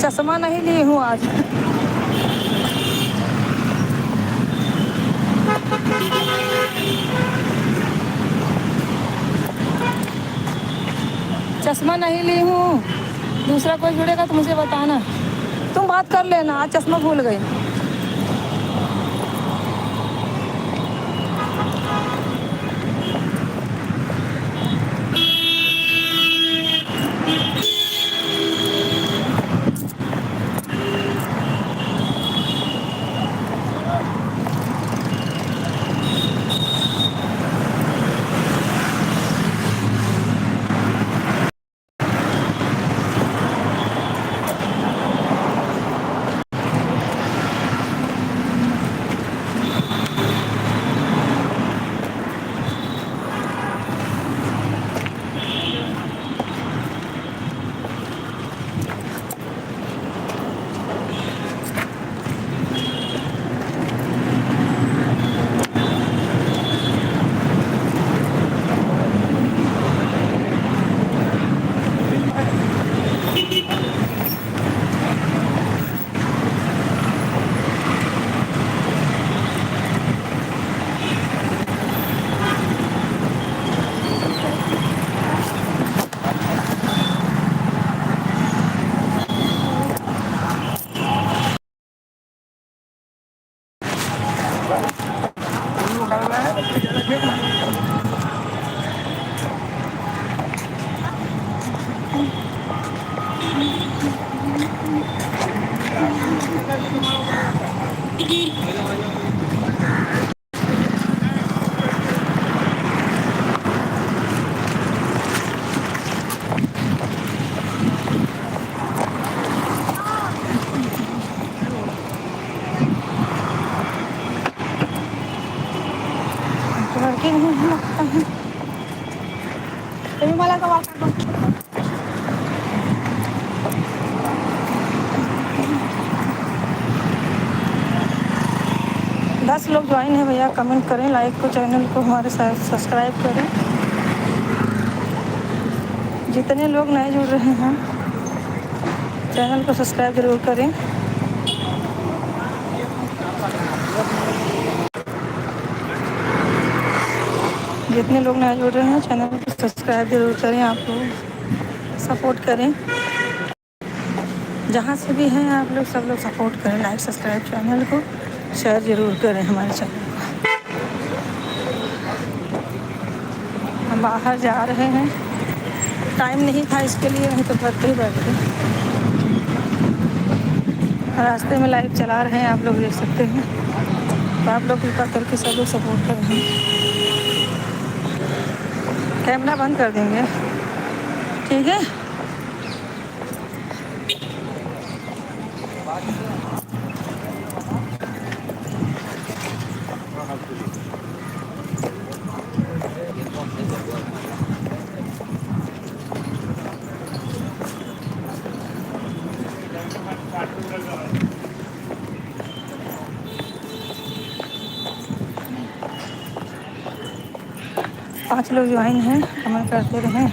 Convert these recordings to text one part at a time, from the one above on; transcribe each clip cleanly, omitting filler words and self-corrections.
चश्मा नहीं ली हूँ आज। चश्मा नहीं ली हूँ। दूसरा कोई जुड़ेगा तो मुझे बताना। तुम बात कर लेना, आज चश्मा भूल गई। तुम्ही मला का वाटतं 10 लोग ज्वाइन है भैया, कमेंट करें, लाइक को, चैनल को हमारे साथ सब्सक्राइब करें। जितने लोग नए जुड़ रहे हैं चैनल को सब्सक्राइब जरूर करें। जितने लोग नए जुड़ रहे हैं चैनल को सब्सक्राइब जरूर करें। आप लोग सपोर्ट करें, जहाँ से भी हैं आप लोग, सब लोग सपोर्ट करें। लाइक सब्सक्राइब चैनल को शेयर ज़रूर करें हमारे चैनल को। हम बाहर जा रहे हैं, टाइम नहीं था इसके लिए, नहीं तो घर पे ही बैठे। रास्ते में लाइव चला रहे हैं, आप लोग देख सकते हैं। तो आप लोग कृपा करके सब लोग सपोर्ट करें। कैमरा बंद कर देंगे, ठीक है। पाँच लोग ज्वाइन हैं, कमेंट करते रहें।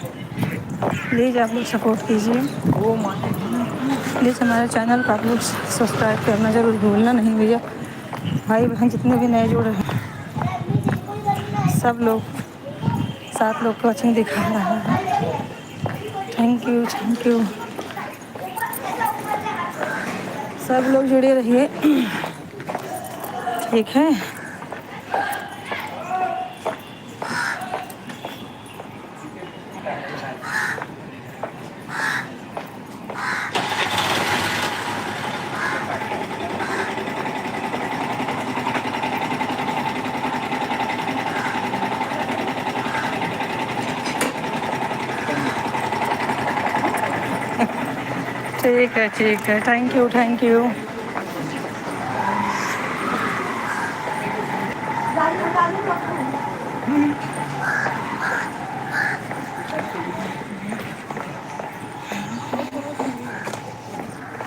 प्लीज़ आप लोग सपोर्ट कीजिए। प्लीज़ हमारे चैनल को आप लोग सब्सक्राइब करना जरूर भूलना नहीं भैया। भाई बहन जितने भी नए जुड़ रहे हैं सब लोग, 7 लोग कोचिंग दिखा रहा है। Thank you, thank you. सब लोग जुड़े रहिए, ठीक है। ठीक है, थैंक यू, थैंक यू।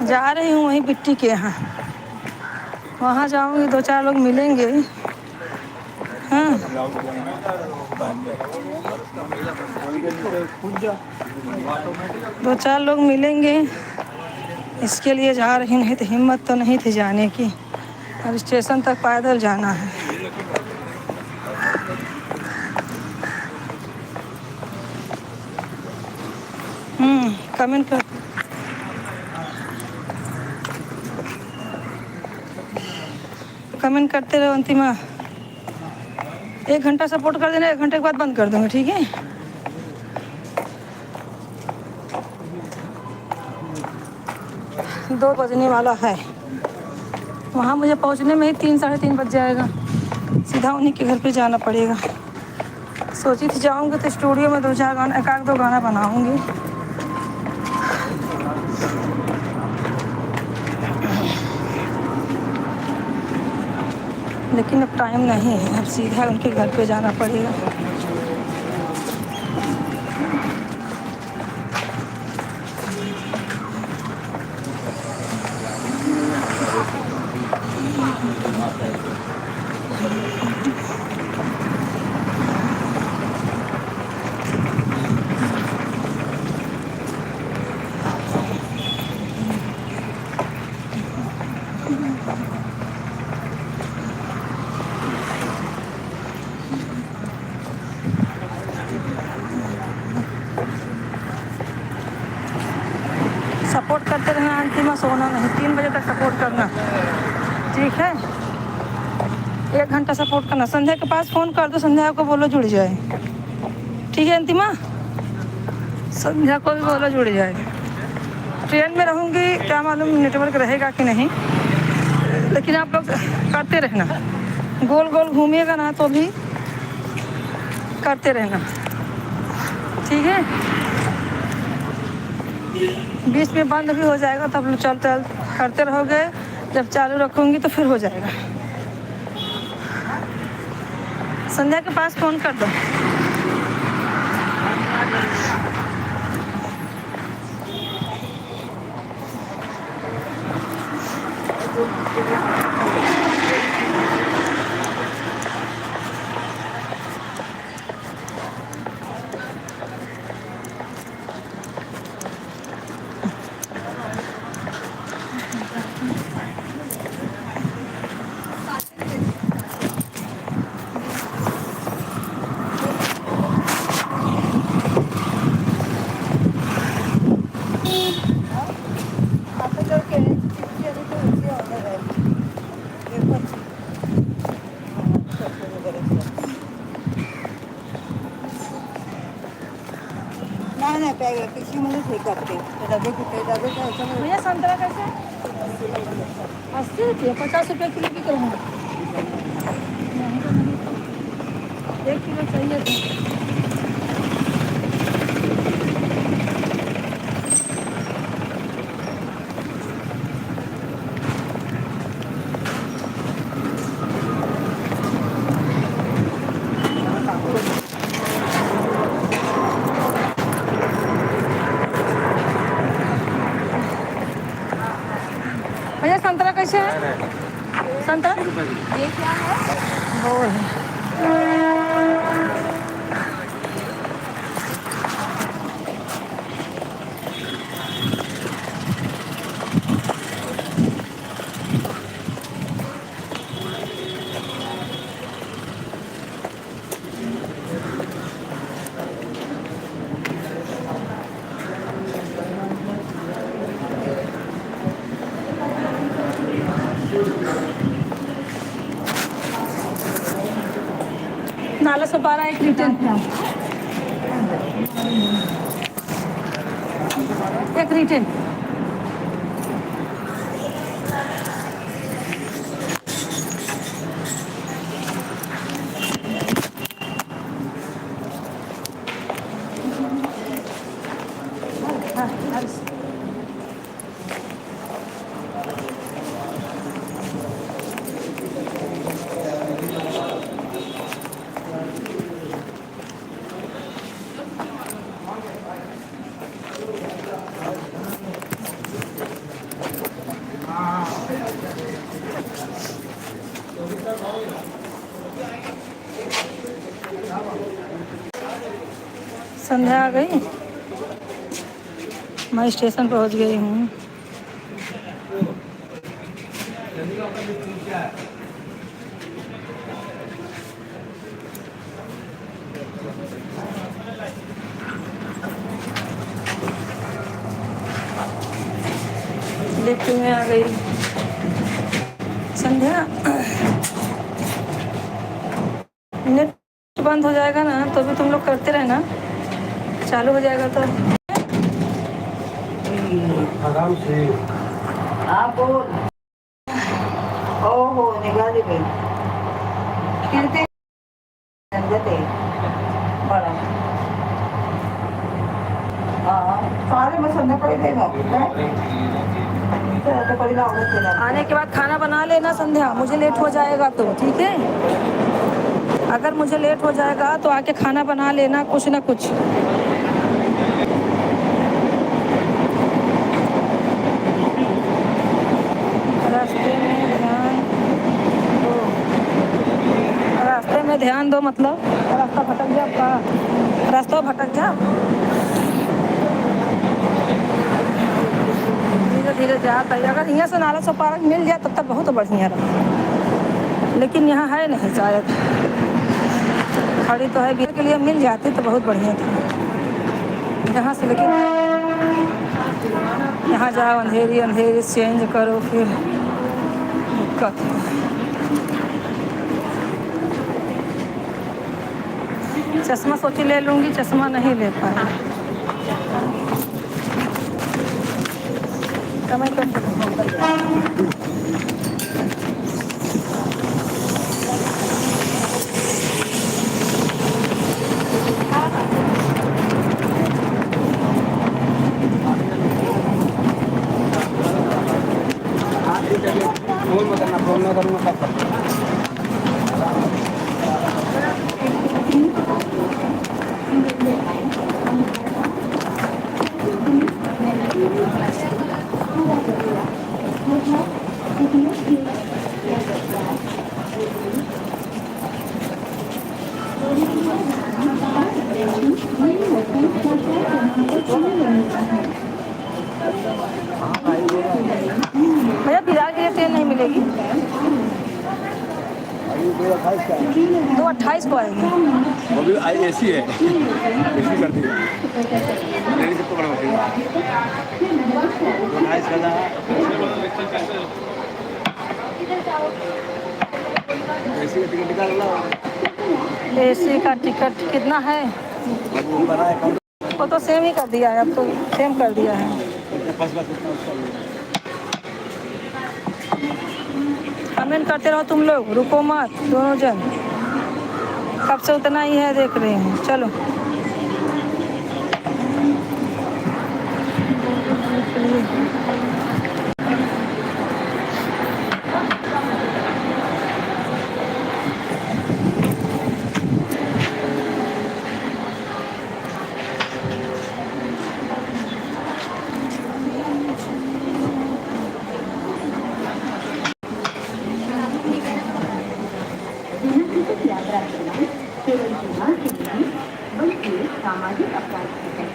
जा रही हूँ वहीं बिट्टी के यहाँ, वहाँ जाऊँगी, दो चार लोग मिलेंगे। हाँ, दो चार लोग मिलेंगे, इसके लिए जा रही हूँ। नहीं तो हिम्मत तो नहीं थी जाने की। अब स्टेशन तक पैदल जाना है। कमेंट कर, कमेंट करते रहो अंतिमा। 1 घंटा सपोर्ट कर देना, 1 घंटे के बाद बंद कर दूँगी, ठीक है? 2 बजने वाला है, वहाँ मुझे पहुँचने में ही 3 साढ़े 3 बज जाएगा। सीधा उन्हीं के घर पे जाना पड़ेगा। सोची थी जाऊँगी तो स्टूडियो में 2-4 गाना, 1-2 गाना बनाऊँगी। लेकिन अब टाइम नहीं है, अब सीधा उनके घर पे जाना पड़ेगा। सपोर्ट करते रहना अंतिमा, सोना नहीं, 3 बजे तक सपोर्ट करना, ठीक है? 1 घंटा सपोर्ट करना। संध्या के पास फ़ोन कर दो, संध्या को बोलो जुड़ जाए, ठीक है अंतिमा? संध्या को भी बोलो जुड़ जाए। ट्रेन में रहूँगी, क्या मालूम नेटवर्क रहेगा कि नहीं, लेकिन आप लोग करते रहना। गोल गोल घूमिएगा ना तो भी करते रहना, ठीक है? बीच में बंद भी हो जाएगा तब लोग चल करते रहोगे, जब चालू रखूँगी तो फिर हो जाएगा। संध्या के पास फ़ोन कर दो। नाही पिशवीमध्येच हे करते, डबे कुठे डबे भैया संतरा कैसे? 80 रुपये, 50 रुपये किलो की करूँगा। 1 किलो चाहिए था। भैया संतरा कैसे है? संतरा ये क्या है? वो है। नाला से 12 एक रिटर्न, 1 रिटर्न। संध्या आ गई। मैं स्टेशन पहुंच गई हूँ। लिफ्ट में आ गई संध्या। नेट बंद हो जाएगा ना तो भी तुम लोग करते रहना, चालू हो जाएगा तो। आराम से आप हो निघाली बाई किती ते बरं सारे मग संध्याकाळी दे मग संध्याकाळी आवडत तुला। आने के बाद खाना बना लेना संध्या, मुझे लेट हो जाएगा तो ठीक है। अगर मुझे लेट हो जाएगा तो आके खाना बना लेना कुछ ना कुछ। रास्ते में ध्यान दो मतलब रास्ता भटक जा आपका, रास्ता भटक जा। धीरे धीरे जाता है। अगर यहाँ से नाला सौ पार्क मिल जाए तब तक बहुत बढ़िया रहा, लेकिन यहाँ है नहीं शायद। खड़ी तो है के लिए मिल जाती तो बहुत बढ़िया था यहाँ से, लेकिन यहाँ जाओ अंधेरी अंधेरी चेंज करो फिर दिक्कत है। चश्मा सोची ले लूँगी, चश्मा नहीं ले पाए। समय फोन में करना सब भैया बिहार के लिए ट्रेन नहीं मिलेगी। 2:28 को आएगी। वो भी एसी है, एसी कर दी मेरी सबको बड़ा मशीन एसी का टिकट निकाल लो। एसी का टिकट कितना है? वो तो सेम ही कर दिया है, अब तो सेम कर दिया है। कमेंट करते रहो तुम लोग, रुको मत दोनों जन। कब से उतना ही है देख रहे हैं। चलो यात्रा करना केवल बीमा के लिए बल्कि सामाजिक अपराध है।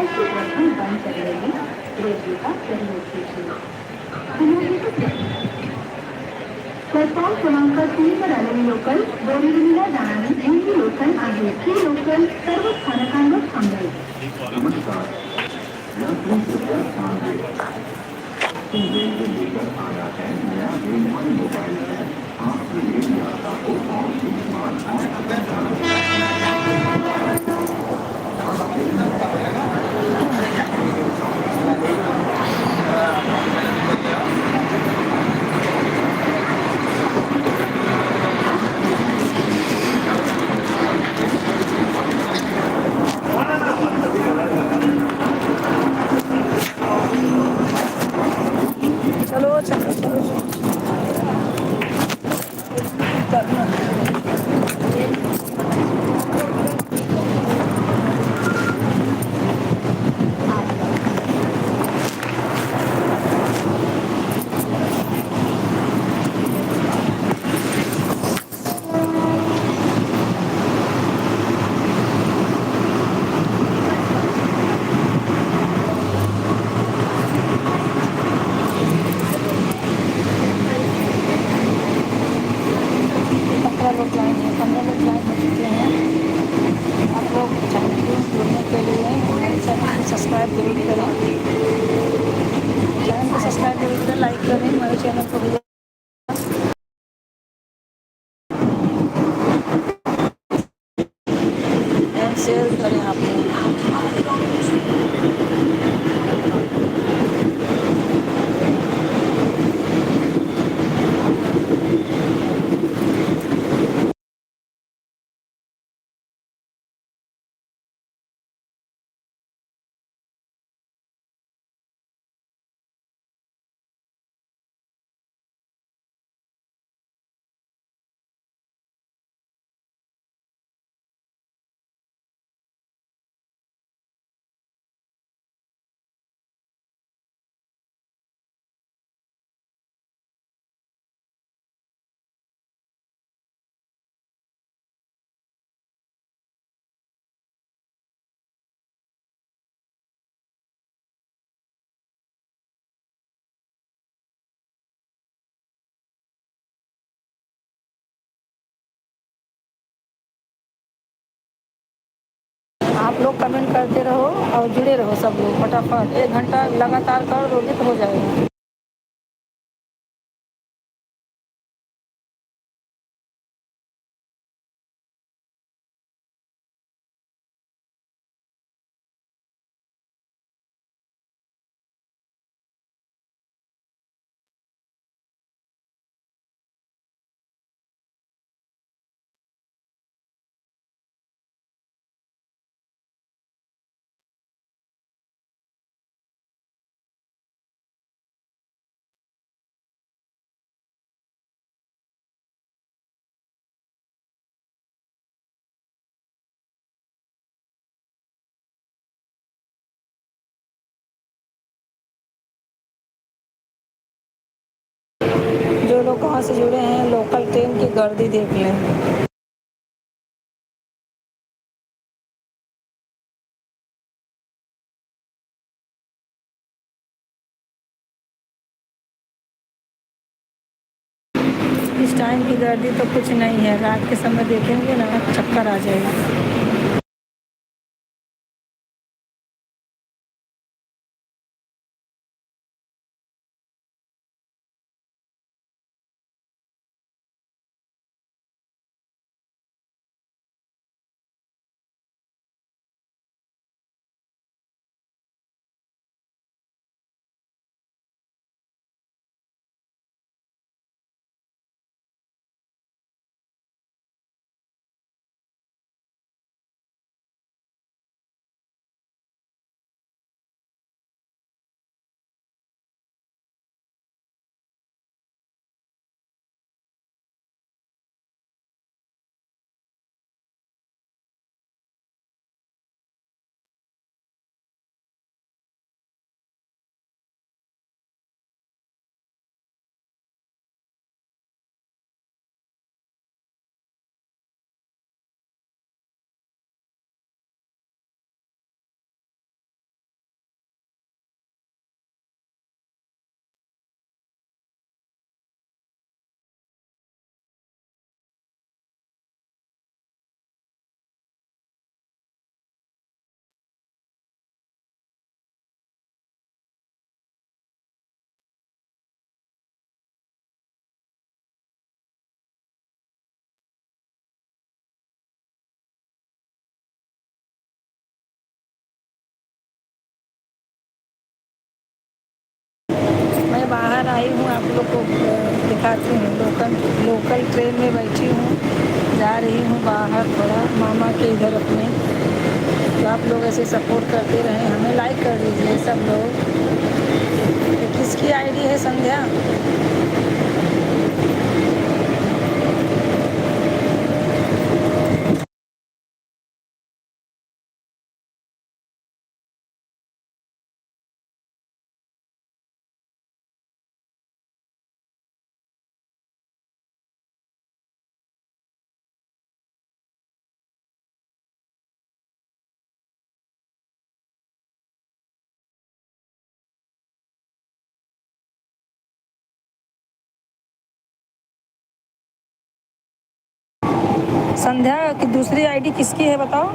ऐसी घटना बंद करने में रेडियो का सहयोग कीजिए। प्लॅटफॉर्म क्रमांक 3 वर आलेली लोकल बोरिवलीला जाणारी ही लोकल आहे। ही लोकल सर्व स्थानकांवर थांबेल। चलो चलो चलो चलो। चैनल को भैया एंड शेयर करें आप लोग। आप लोग कमेंट करते रहो और जुड़े रहो सब लोग फटाफट, 1 घंटा लगातार कर दोगे तो हो जाएगा। जो लोग कहाँ से जुड़े हैं लोकल ट्रेन की गर्दी देख लें। इस टाइम की गर्दी तो कुछ नहीं है, रात के समय देखेंगे ना चक्कर आ जाएगा। मैं बाहर आई हूँ, आप लोग को दिखाती हूँ। लोकल ट्रेन में बैठी हूँ, जा रही हूँ बाहर थोड़ा मामा के इधर अपने। तो आप लोग ऐसे सपोर्ट करते रहें, हमें लाइक कर दीजिए सब लोग। ये किसकी आईडी है संध्या? संध्या की दूसरी आईडी किसकी है बताओ?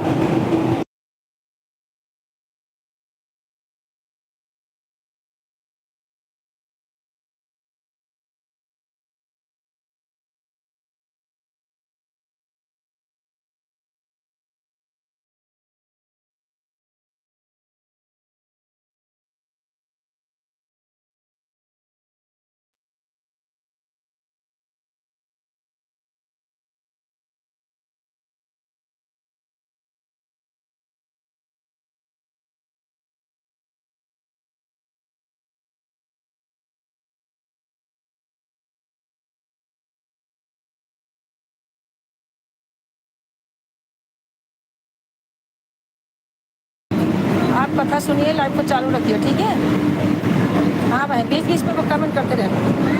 आप कथा सुनिए, लाइव को चालू रखिए, ठीक है। हाँ भाई, बीच बीच में कमेंट करते रहना।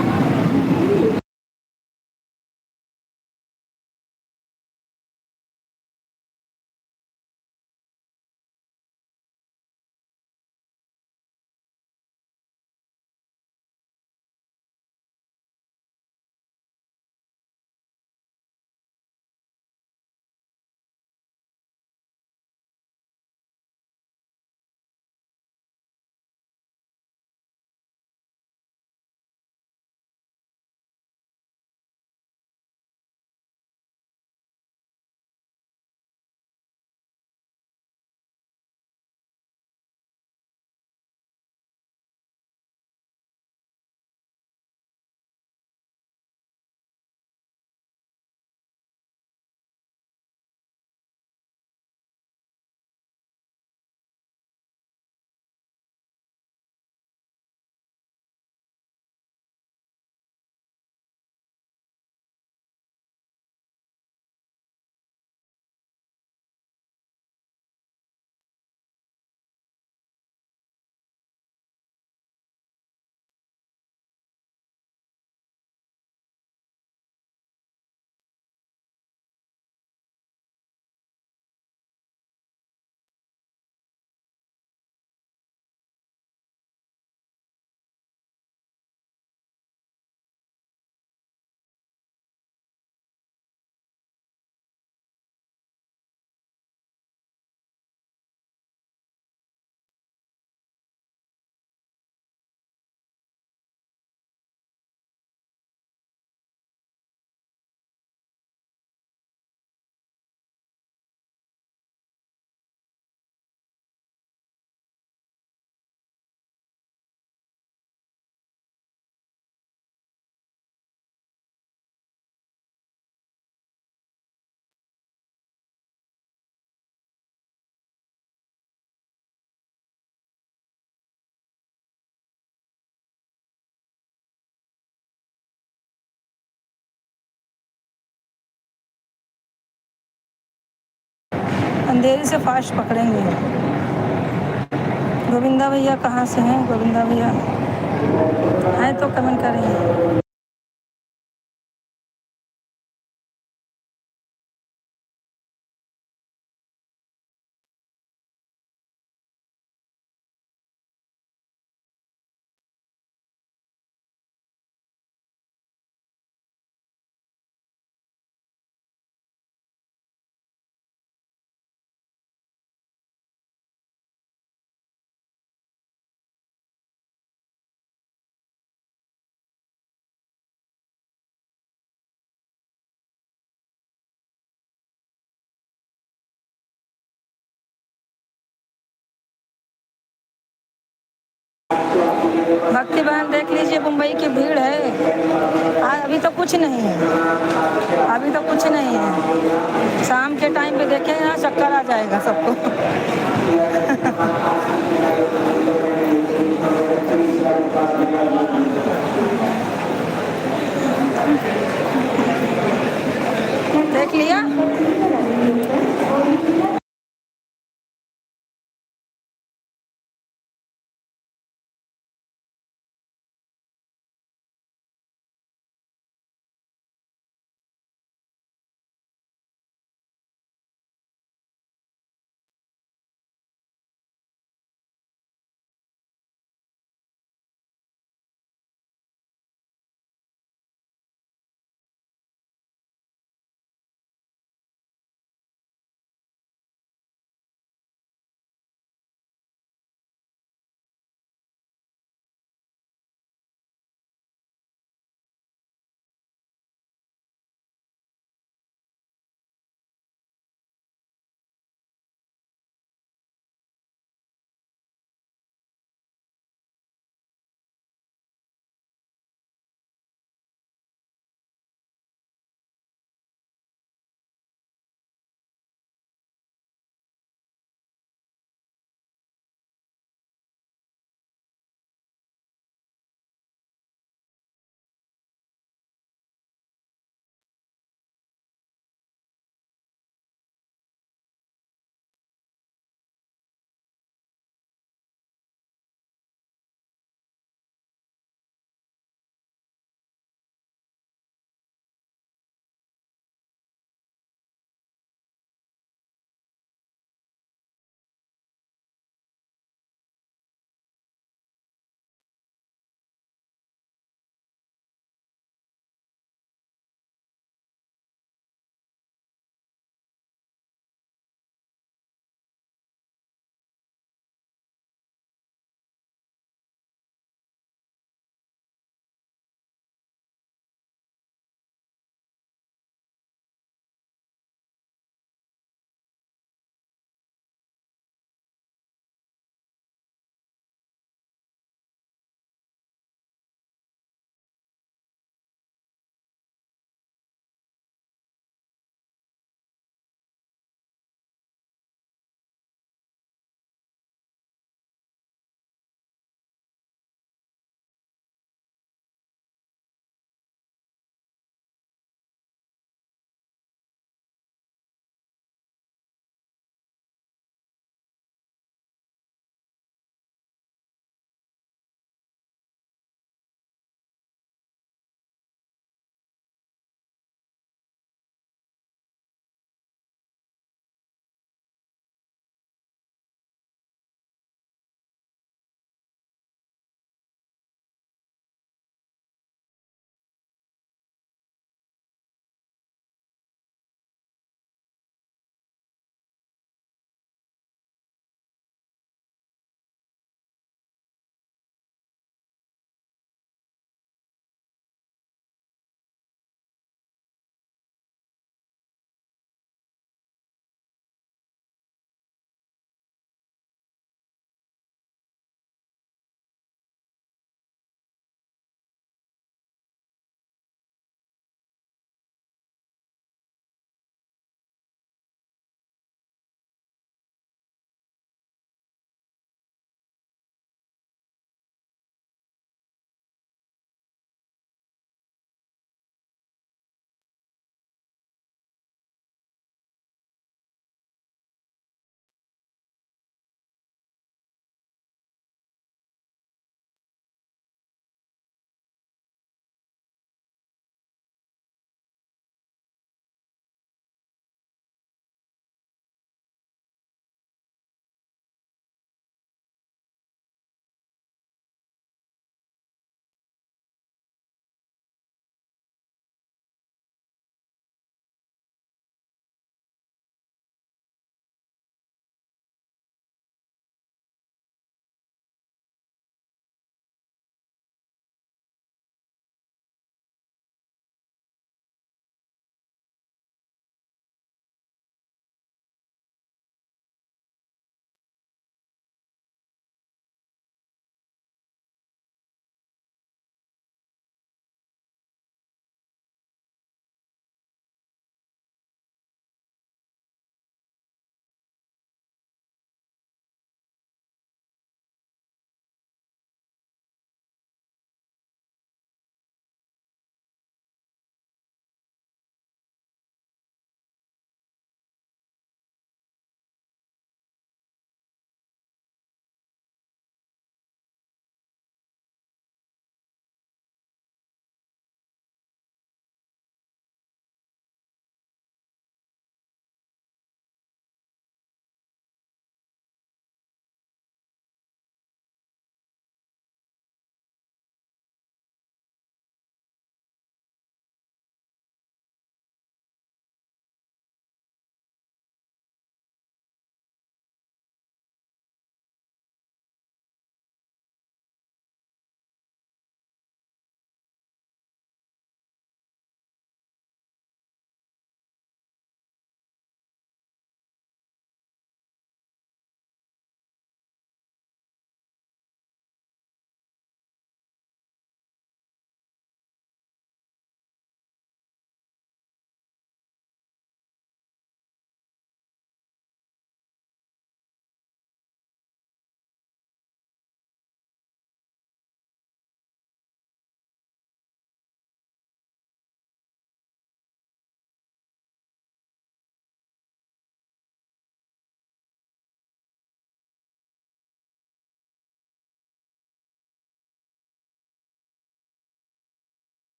अंधेरे से फास्ट पकड़ेंगे। गोविंदा भैया कहाँ से हैं? गोविंदा भैया हैं तो कमेंट करें। भक्ति बहन देख लीजिए, मुंबई की भीड़ है। अभी तो कुछ नहीं है, अभी तो कुछ नहीं है। शाम के टाइम पे देखेंगे ना, चक्कर आ जाएगा सबको। देख लिया।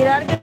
विरार के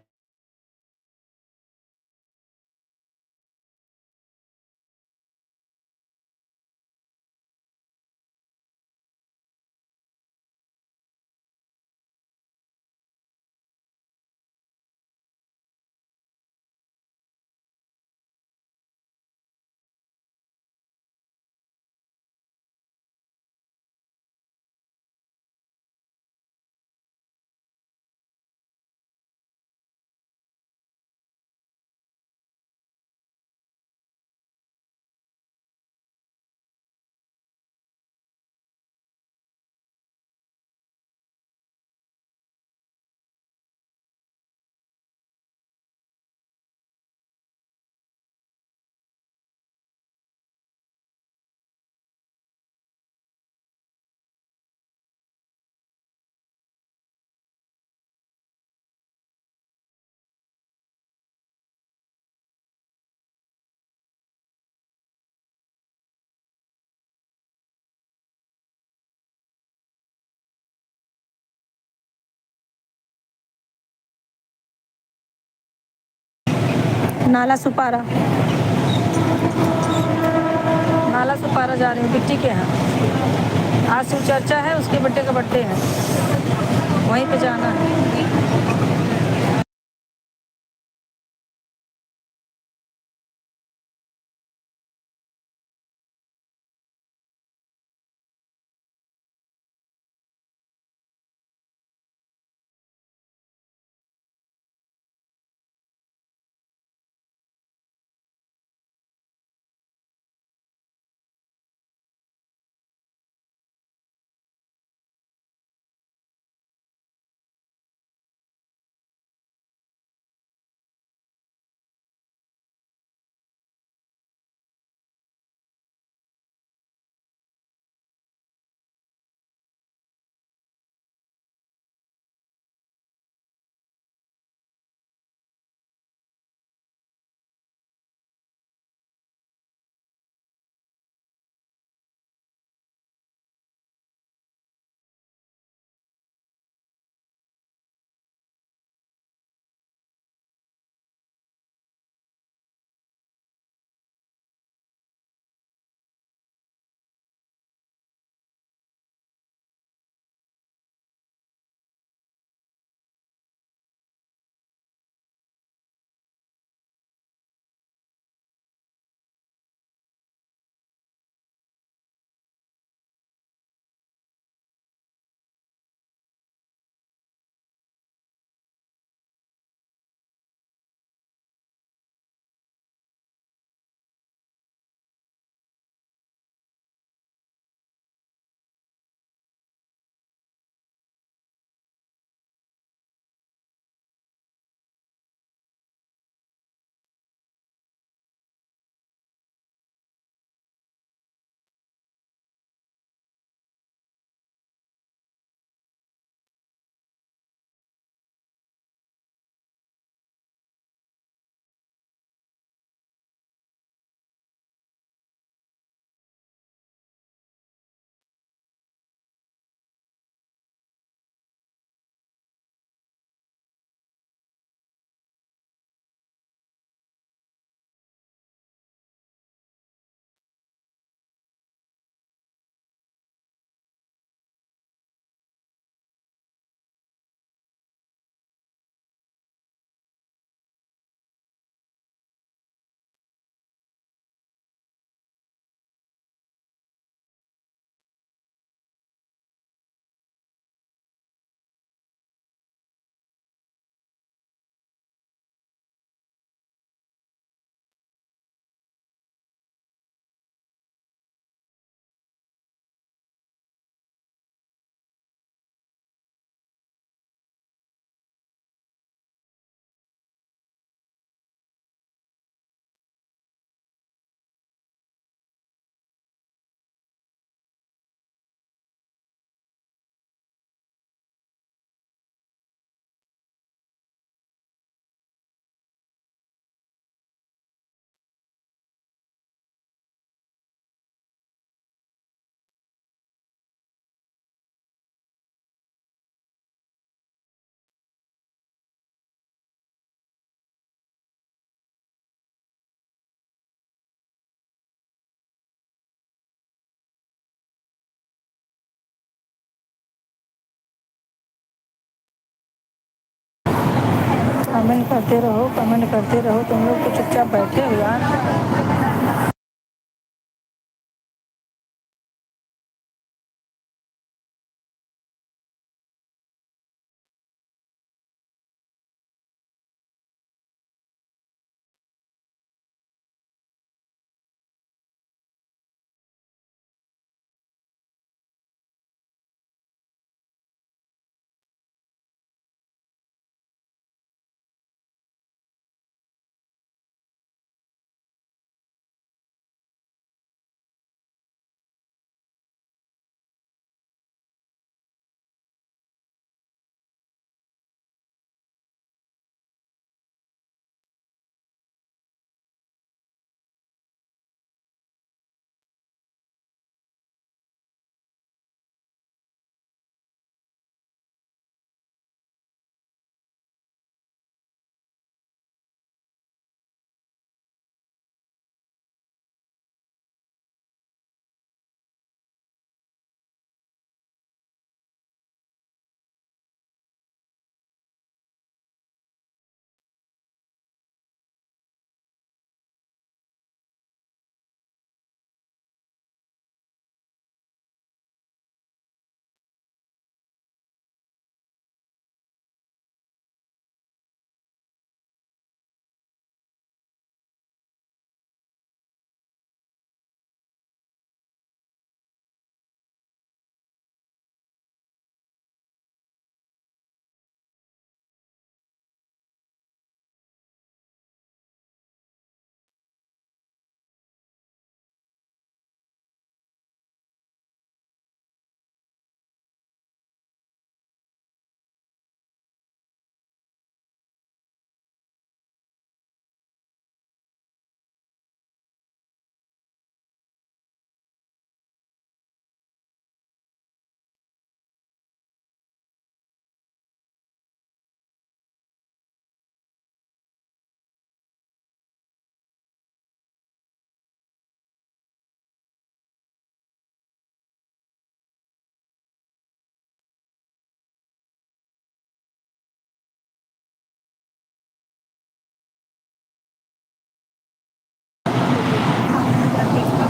नाला सुपारा, नाला सुपारा जा रही हूँ बिट्टी के यहाँ। आज शिव चर्चा है, उसके बर्थडे का बर्थडे है, वहीं पे जाना है। कमेंट करते रहो, तुम लोग तो चुपचाप बैठे हो यार।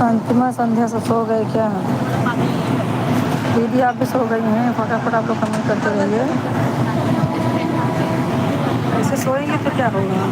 अंतिमा संध्या से सो गए क्या? दीदी आप भी सो गई हैं? फटाफट आप लोग कमेंट करते रहिए। ऐसे सोएंगे तो क्या होगा?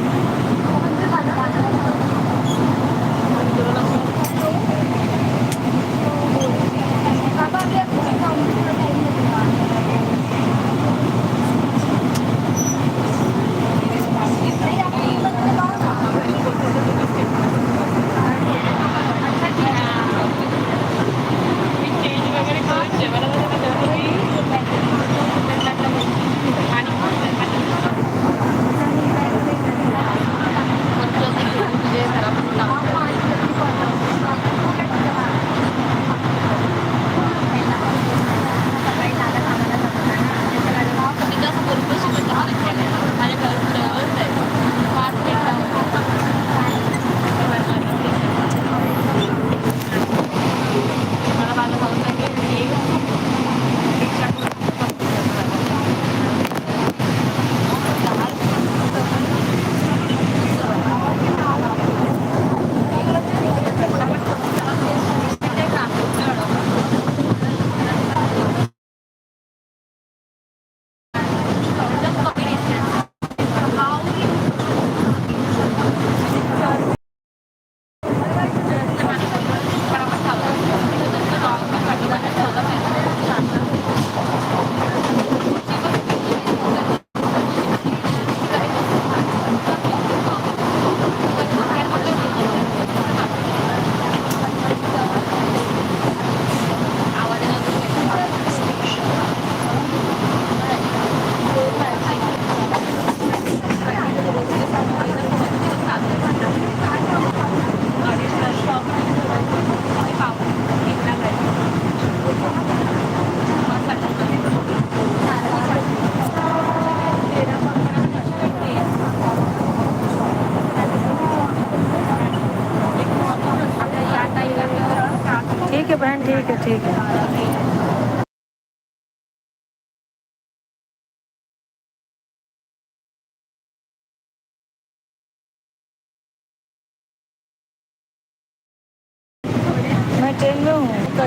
ठीक है बहन, ठीक है, ठीक है।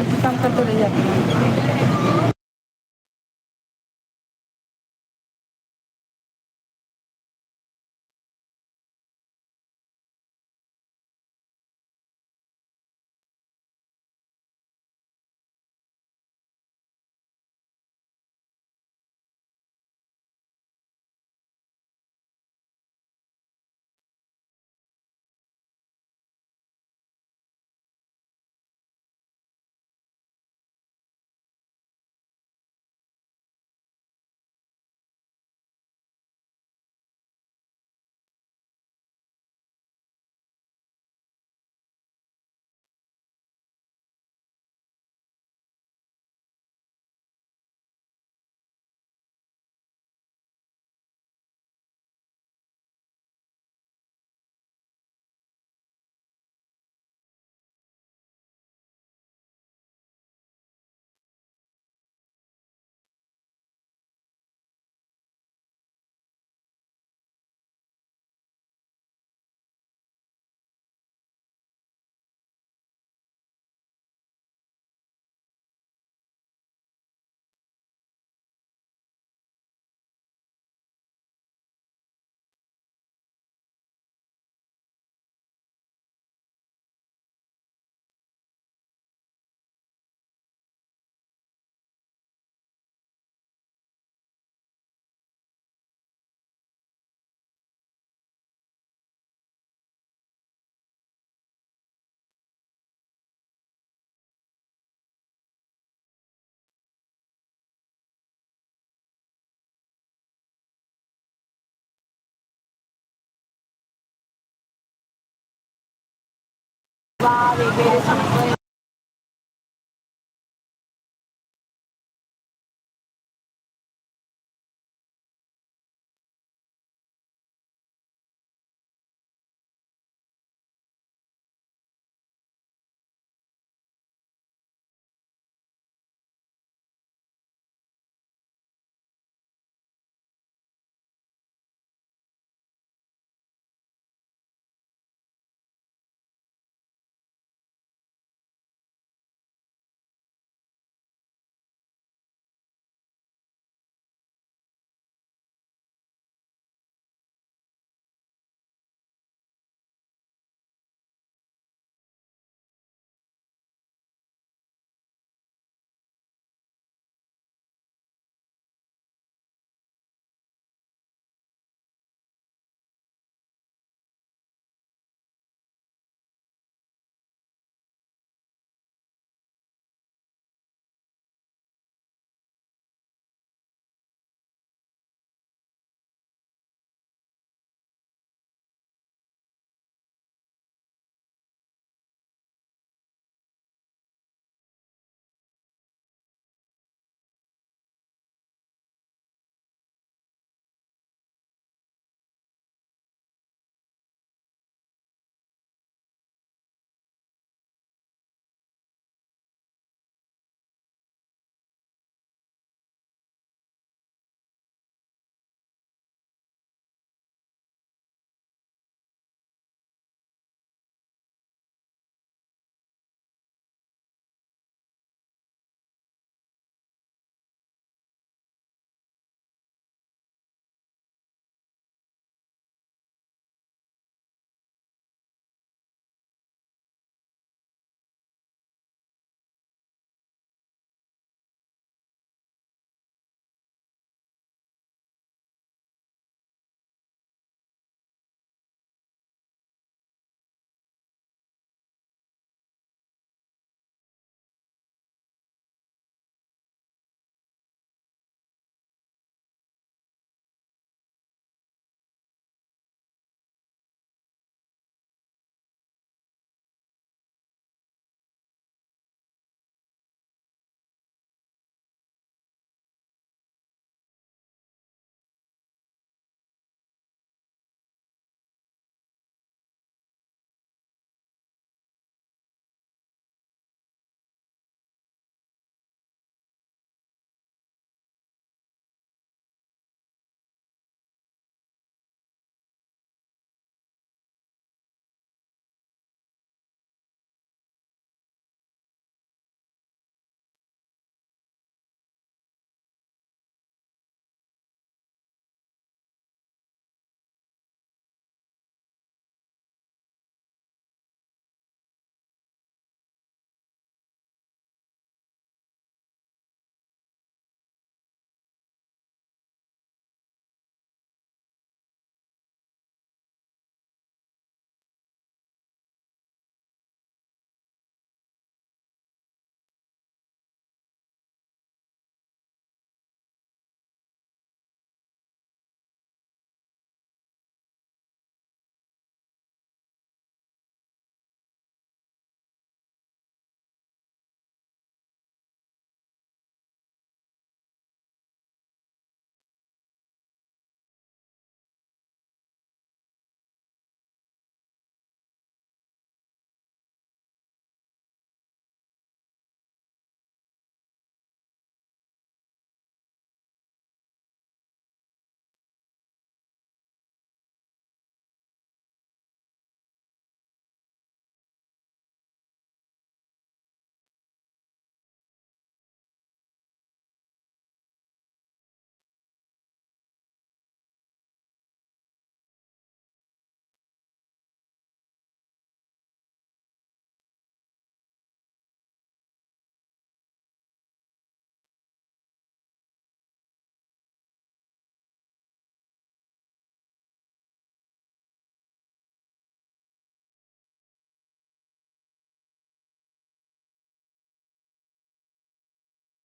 बाकी काम करते रह जाते हैं।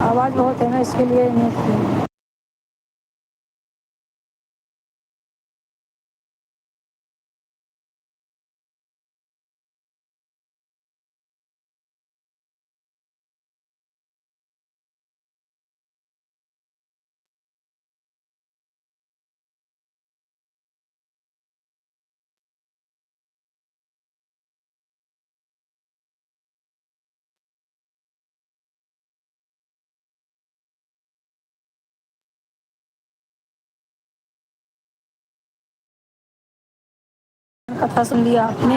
आवाज़ बहुत है ना, इसके लिए म्यूट किया। कथा सुन लिया आपने?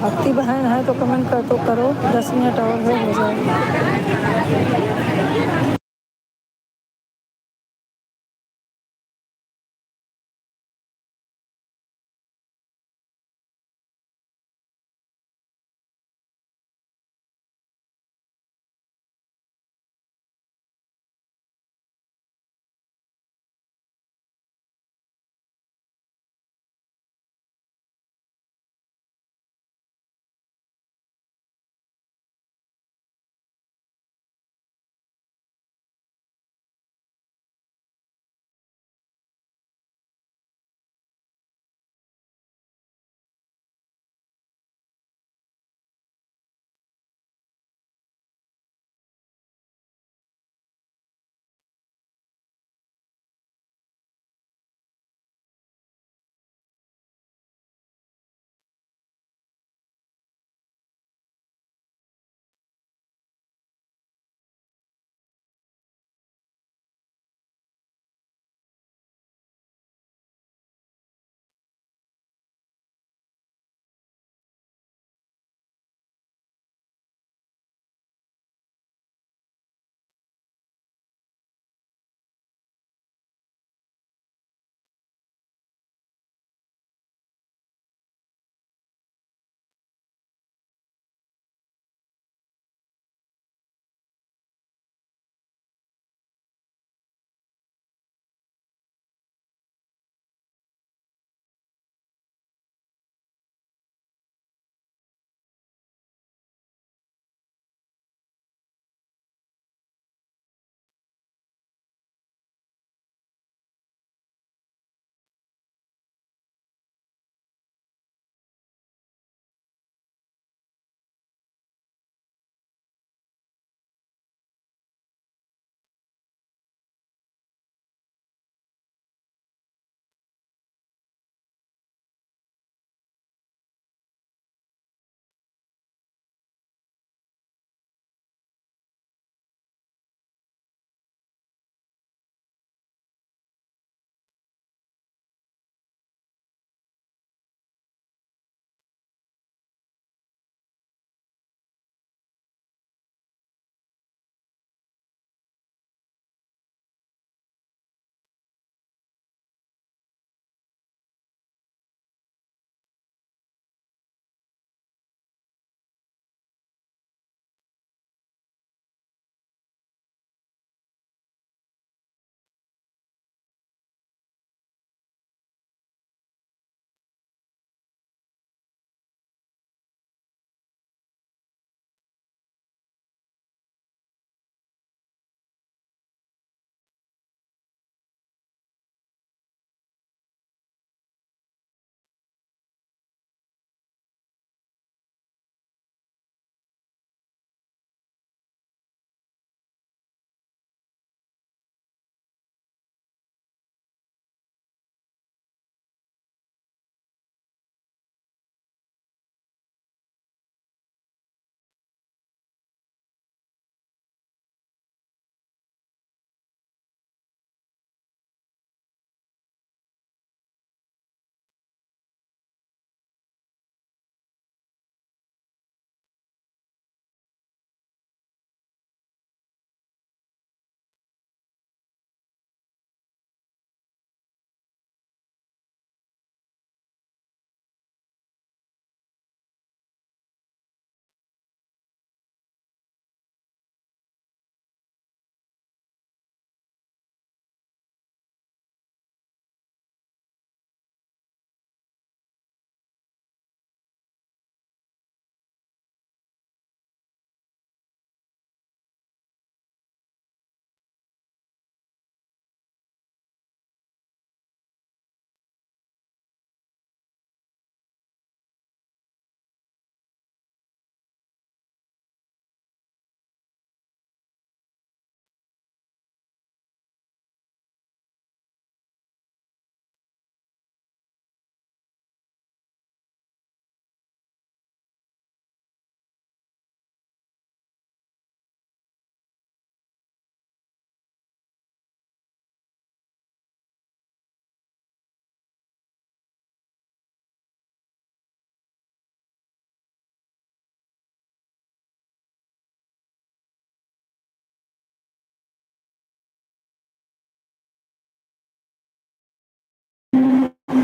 भक्ति बहन है तो कमेंट कर तो करो, 10 मिनट और है, हो जाएगा।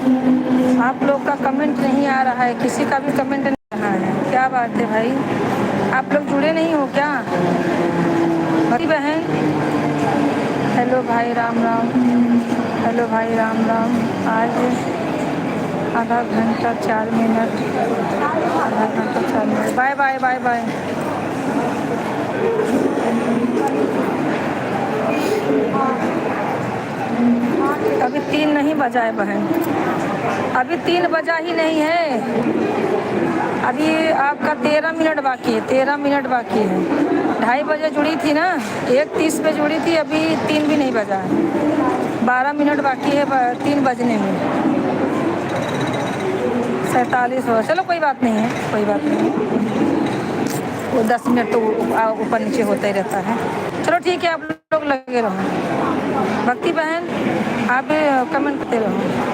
आप लोग का कमेंट नहीं आ रहा है, किसी का भी कमेंट नहीं आ रहा है, क्या बात है भाई? आप लोग जुड़े नहीं हो क्या भाई बहन? हेलो भाई, राम राम। हेलो भाई, राम राम। आज आधा घंटा 4 मिनट, आधा घंटा 4 minute. Bye bye bye bye. अभी 3 नहीं बजा है बहन, अभी 3 बजा ही नहीं है। अभी आपका 13 मिनट बाकी है, 13 मिनट बाकी है। 2:30 बजे जुड़ी थी ना, 1:30 पे जुड़ी थी, अभी 3 भी नहीं बजा है। 12 मिनट बाकी है 3 बजने में। 47 हो, चलो कोई बात नहीं है, कोई बात नहीं है। वो 10 मिनट तो ऊपर नीचे होता ही रहता है। चलो ठीक है, आप लोग लगे रहो। भक्ति बहन, आप कमेंट करते रहो।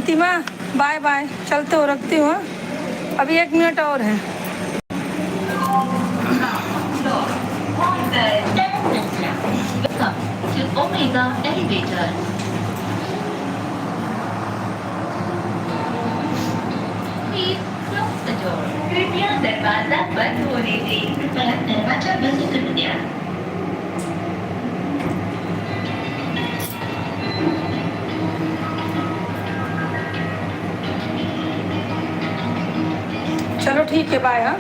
प्रतिमा बाय बाय, चलते हो, रखती हूँ हाँ? अभी 1 मिनट और है। Welcome to Omega Elevator. Please close the door. कृपया दरवाजा बंद होने दें। कृपया दरवाजा बंद कर दिया। चलो ठीक है, बाय हाँ।